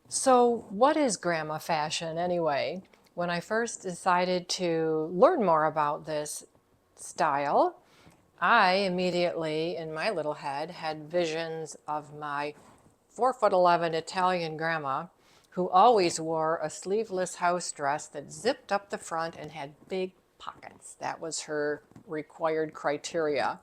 So, what is grandma fashion anyway? When I first decided to learn more about this style, I immediately, in my little head, had visions of my 4'11" Italian grandma who always wore a sleeveless house dress that zipped up the front and had big pockets. That was her required criteria.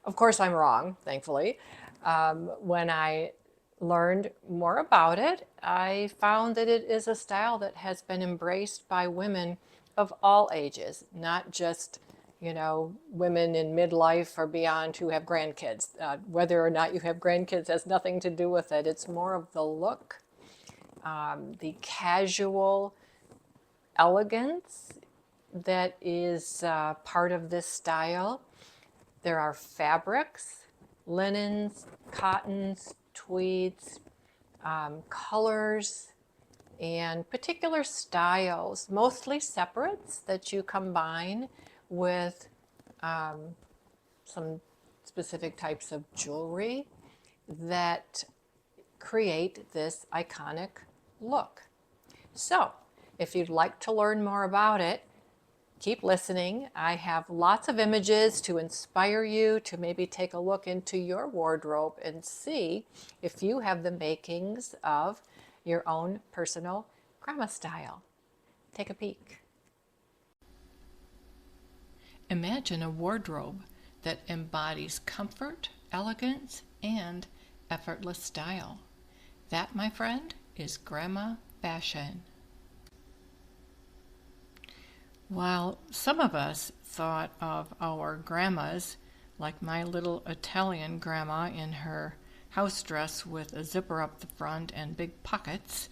Of course, I'm wrong, thankfully. When I learned more about it, I found that it is a style that has been embraced by women of all ages, not just, women in midlife or beyond who have grandkids. Whether or not you have grandkids has nothing to do with it. It's more of the look, the casual elegance that is part of this style. There are fabrics, linens, cottons, tweeds, colors, and particular styles, mostly separates that you combine with some specific types of jewelry that create this iconic look. So, if you'd like to learn more about it, keep listening. I have lots of images to inspire you to maybe take a look into your wardrobe and see if you have the makings of your own personal grandma style. Take a peek. Imagine a wardrobe that embodies comfort, elegance, and effortless style. That, my friend, is grandma fashion. While some of us thought of our grandmas, like my little Italian grandma in her house dress with a zipper up the front and big pockets,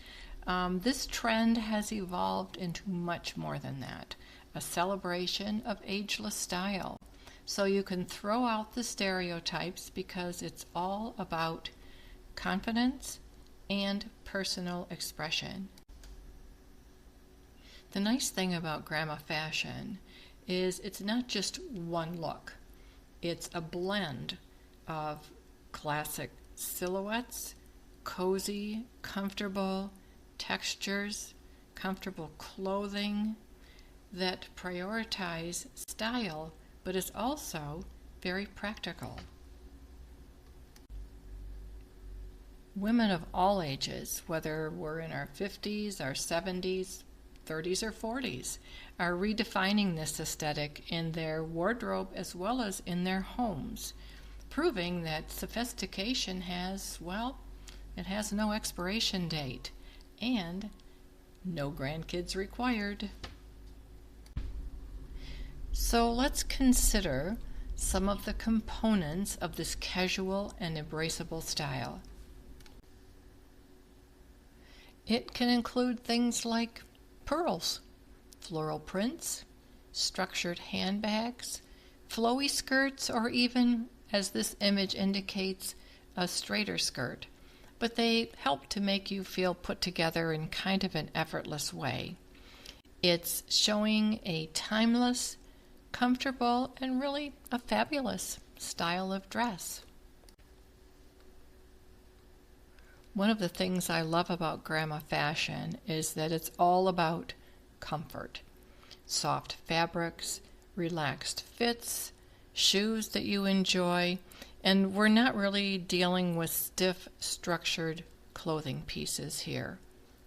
this trend has evolved into much more than that, a celebration of ageless style. So you can throw out the stereotypes because it's all about confidence and personal expression. The nice thing about grandma fashion is it's not just one look. It's a blend of classic silhouettes, cozy, comfortable textures, comfortable clothing that prioritize style, but is also very practical. Women of all ages, whether we're in our 50s, our 70s, 30s, or 40s, are redefining this aesthetic in their wardrobe as well as in their homes, proving that sophistication has, well, it has no expiration date and no grandkids required. So let's consider some of the components of this casual and embraceable style. It can include things like pearls, floral prints, structured handbags, flowy skirts, or even, as this image indicates, a straighter skirt. But they help to make you feel put together in kind of an effortless way. It's showing a timeless, comfortable, and really a fabulous style of dress. One of the things I love about grandma fashion is that it's all about comfort. Soft fabrics, relaxed fits, shoes that you enjoy, and we're not really dealing with stiff, structured clothing pieces here.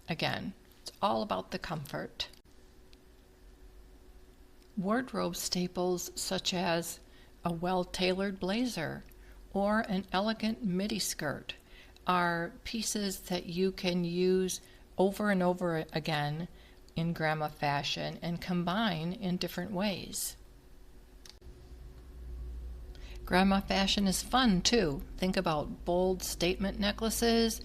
Again, it's all about the comfort. Wardrobe staples such as a well-tailored blazer or an elegant midi skirt are pieces that you can use over and over again in grandma fashion and combine in different ways. Grandma fashion is fun too. Think about bold statement necklaces,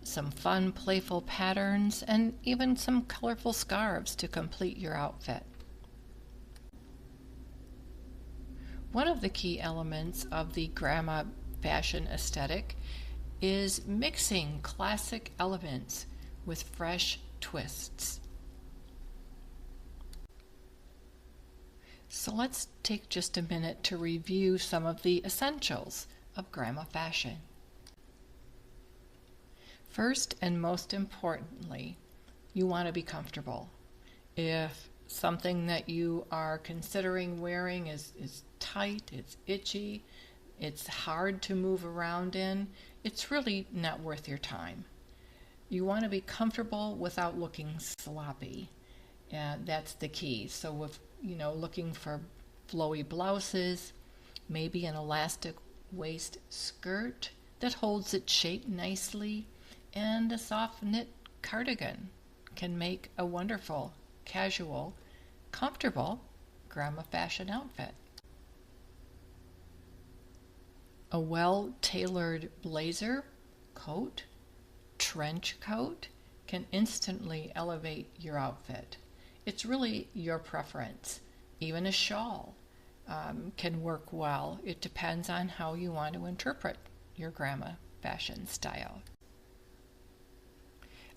some fun playful patterns, and even some colorful scarves to complete your outfit. One of the key elements of the grandma fashion aesthetic is mixing classic elements with fresh twists. So let's take just a minute to review some of the essentials of grandma fashion. First and most importantly, you want to be comfortable. If something that you are considering wearing is tight, it's itchy, it's hard to move around in, it's really not worth your time. You want to be comfortable without looking sloppy. That's the key. So if, looking for flowy blouses, maybe an elastic waist skirt that holds its shape nicely, and a soft knit cardigan can make a wonderful, casual, comfortable grandma fashion outfit. A well-tailored blazer, coat, trench coat can instantly elevate your outfit. It's really your preference. Even a shawl can work well. It depends on how you want to interpret your grandma fashion style.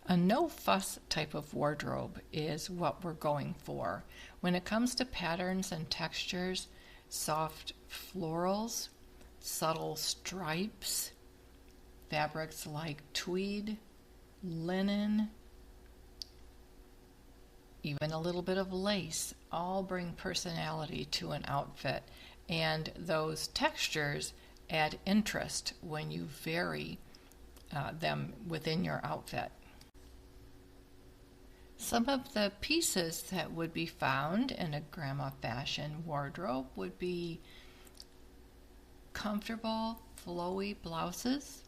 A no-fuss type of wardrobe is what we're going for. When it comes to patterns and textures, soft florals, subtle stripes, fabrics like tweed, linen, even a little bit of lace, all bring personality to an outfit. And those textures add interest when you vary them within your outfit. Some of the pieces that would be found in a grandma fashion wardrobe would be comfortable, flowy blouses,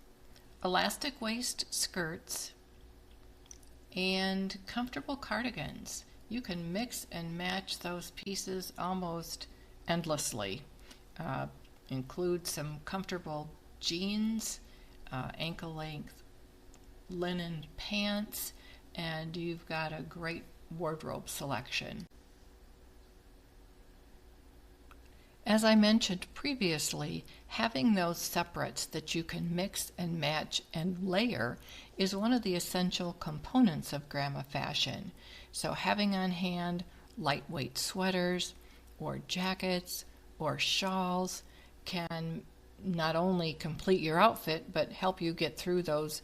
elastic waist skirts, and comfortable cardigans. You can mix and match those pieces almost endlessly. Include some comfortable jeans, ankle-length linen pants, and you've got a great wardrobe selection. As I mentioned previously, having those separates that you can mix and match and layer is one of the essential components of grandma fashion. So having on hand lightweight sweaters or jackets or shawls can not only complete your outfit but help you get through those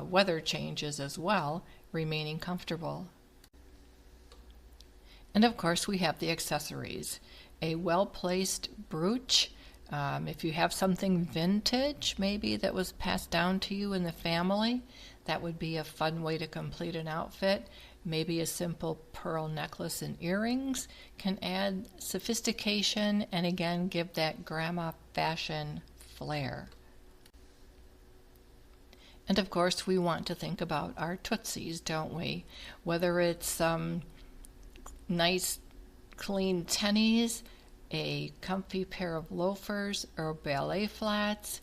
weather changes as well, remaining comfortable. And of course we have the accessories. A well-placed brooch, if you have something vintage maybe that was passed down to you in the family, that would be a fun way to complete an outfit. Maybe a simple pearl necklace and earrings can add sophistication and again give that grandma fashion flair. And of course we want to think about our tootsies, don't we? Whether it's nice clean tennies, a comfy pair of loafers, or ballet flats,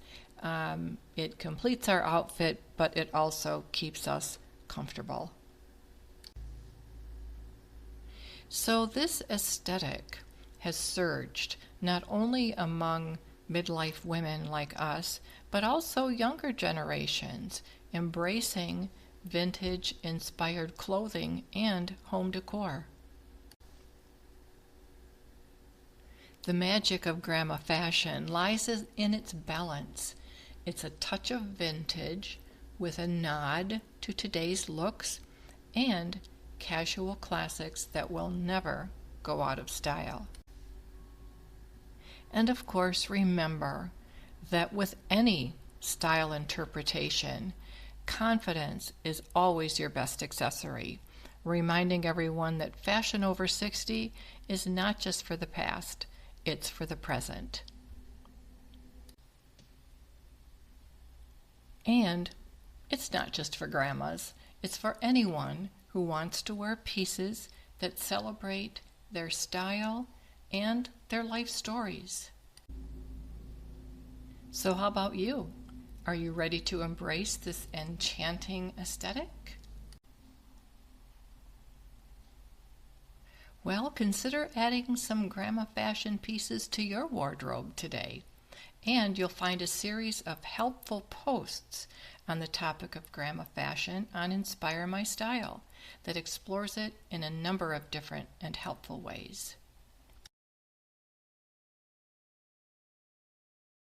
it completes our outfit, but it also keeps us comfortable. So this aesthetic has surged not only among midlife women like us, but also younger generations embracing vintage-inspired clothing and home decor. The magic of grandma fashion lies in its balance. It's a touch of vintage with a nod to today's looks and casual classics that will never go out of style. And of course, remember that with any style interpretation, confidence is always your best accessory, reminding everyone that fashion over 60 is not just for the past, it's for the present. And it's not just for grandmas, it's for anyone who wants to wear pieces that celebrate their style and their life stories. So how about you? Are you ready to embrace this enchanting aesthetic? Well, consider adding some grandma fashion pieces to your wardrobe today. And you'll find a series of helpful posts on the topic of grandma fashion on Inspire My Style that explores it in a number of different and helpful ways.